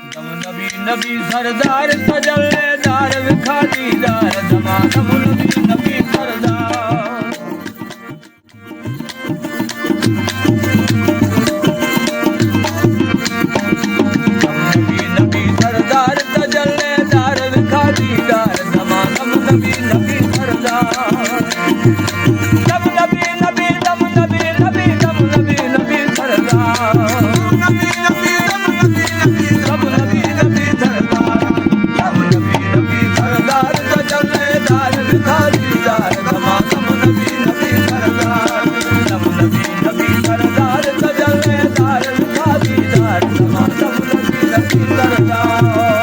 नबी नबी सरदार सजलेदार विखारीदार दमादम नबी नबी सरदार नबी नबी सरदार सजलेदार विखारीदार दमादम नबी नबी सरदार दम नबी नबी दम नबी नबी दम नबी नबी सरदार नबी नबी दम नबी नबी दम नबी नबी सरदार दम नबी नबी सरदार सजलेदार विखारीदार दमादम नबी नबी सरदार दम नबी नबी सरदार सजलेदार विखारीदार दमादम नबी नबी सरदार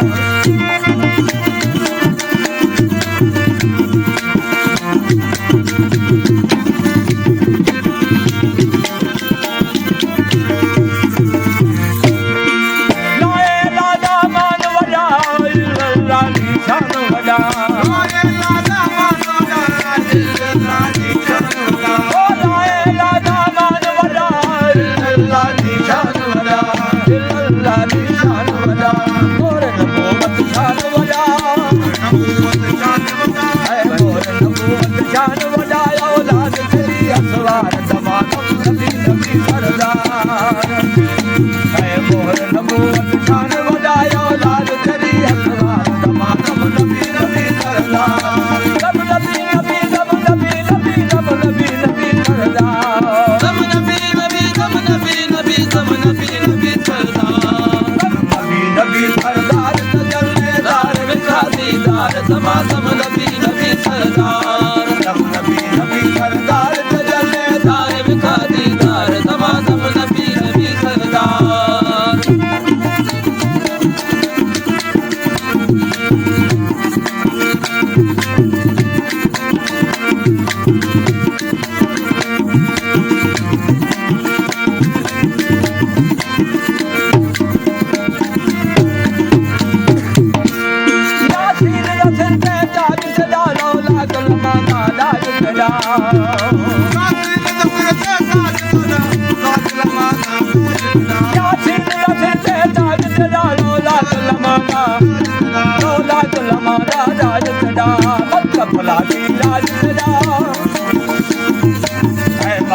दमादम नबी नबी सरदार दम नबी नबी सरदार सजलेदार विखारीदार दमादम नबी नबी सरदार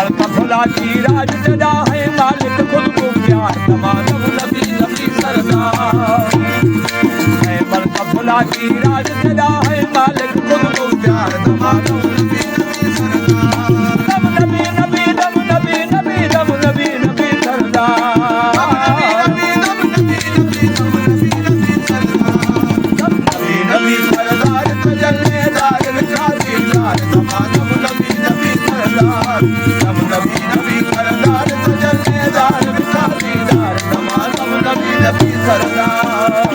राज सदा है मालिक खुद को प्यार दमादम नबी नबी सरदार है मलका भुला की राज सदा है मालिक खुद को प्यार दमादम नबी नबी सरदार दम नबी नबी दम नबी नबी दम नबी नबी सरदार नबी दम नबी नबी दम नबी नबी सरदार दम नबी नबी सरदार सजलेदार विखारीदार दमादम नबी नबी सरदार दम नबी नबी सरदार सजलेदार विखारीदार दमादम नबी नबी सरदार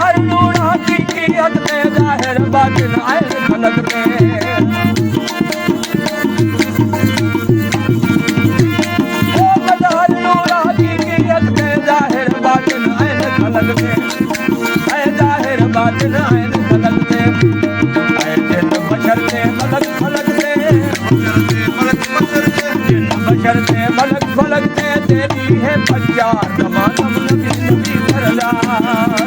हर नूर हकीकत में जाहिर बातिन ऐन खलक में बातिन ऐन खलक में ऐ जिन बशर से मलक फलक से जिन बशर से मलक फलक से तेरी है पचार दमादम नबी नबी सरदार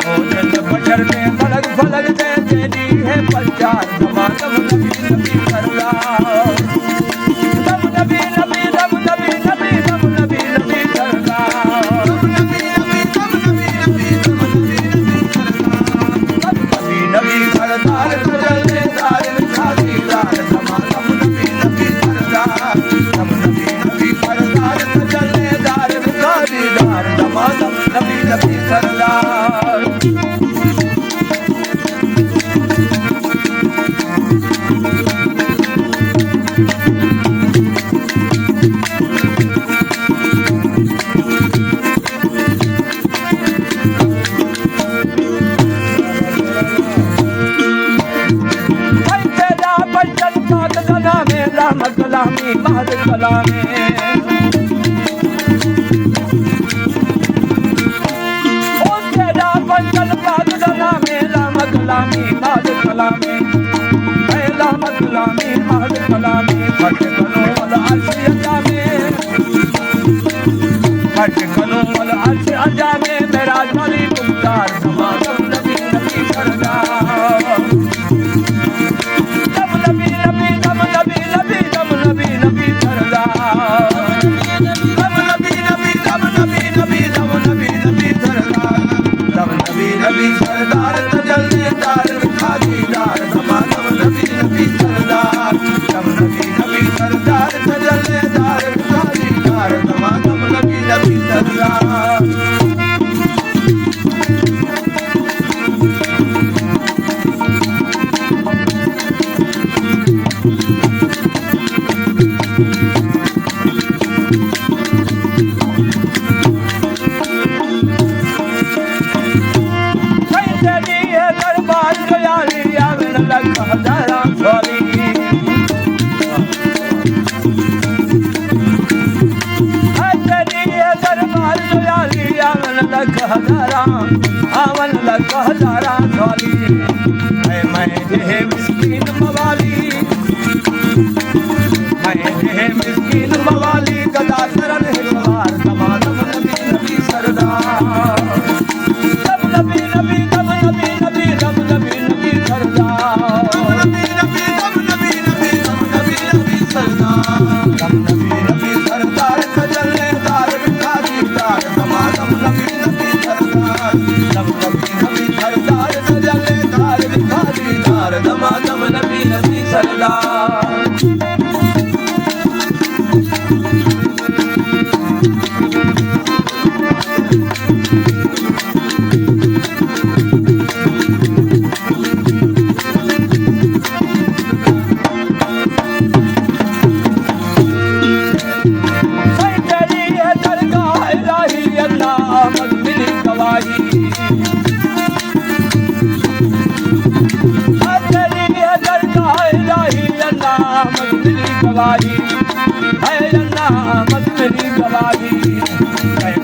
ओ जिन बशर से मलक फलक से तेरी है पचार दमादम नबी नबी सरदार दम नबी नबी दम नबी नबी दम नबी नबी सरदार दम नबी नबी दम नबी नबी दम नबी नबी नबी सरदार सजलेदार विखारीदार दमादम नबी नबी सरदार दम नबी नबी सरदार सजलेदार विखारीदार दमादम नबी नबी सरदार कलामी रहमत कलामी महल कलामी फट कनो वल अर्श अंजामे फट कनो वल अर्श अंजामे मेराज वाली मुख्तार समागम नबी नबी सरदार दम नबी नबी दम नबी नबी दम नबी नबी सरदार दम नबी नबी दम नबी नबी दम नबी नबी सरदार दम नबी नबी सरदार तजल्लेदार खादीदार समागम नबी नबी सरदार दम नबी नबी सरदार तजल्लेदार खादीदार समागम नबी नबी सरदार आवन लख हजारा झोली मैं जे मिस्कीन मवाली मैं जे मिस्कीन मवाली गदा करन हिलवार तमाम नबी नबी सरदार दम नबी नबी दम नबी नबी दम नबी नबी सरदार दम नबी नबी दम नबी नबी दम नबी नबी सरदार दम नबी नबी सरदार तजल्लेदार खादीदार तमाम नबी नबी सरदार दम नबी नबी सरदार तजल्लेदार खादीदार तमाम नबी नबी सरदार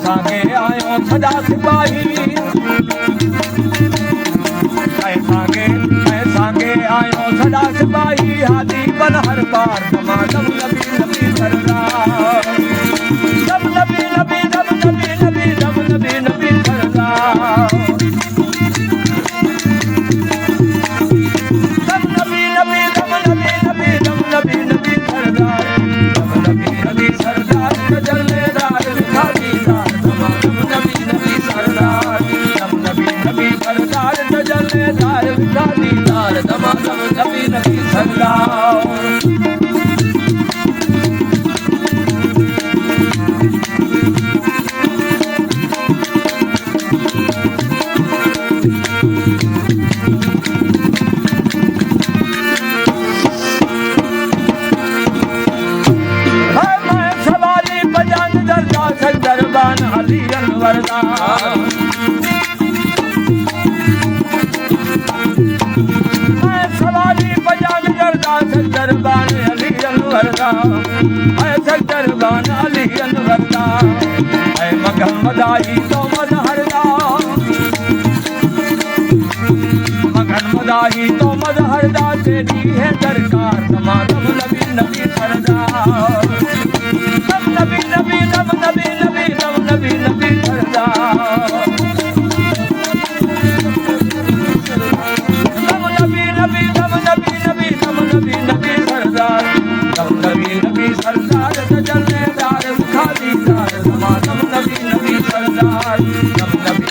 संगे आयो सदा सिपाही संगे आयो सदा सिपाही हादी बन हर पार तमाम नबी नबी सरदार दम नबी नबी दम नबी नबी दम नबी नबी सरदार दम नबी नबी दम नबी नबी दम नबी नबी सरदार दम नबी नबी सरदार तजल्लेदार खादीदार तमाम नबी नबी सरदार दम नबी नबी सरदार तजल्लेदार खादीदार तमाम नबी नबी सरदार दरबान अली अनवरदा मैं सवाली बजान करदा दरबान अली अनवरदा मैं दरबान अली अनवरदा मैं मगम मदाई तो मदहरदा मगन मदाई तो मदहरदा तेरी है दरकार तमाम नबी नबी सरदार दम नबी नबी दम नबी नबी दम नबी नबी सरदार दम नबी नबी दम नबी नबी दम नबी नबी सरदार दम नबी नबी सरदार तजल्लेदार खादीदार तमाम नबी नबी सरदार दम नबी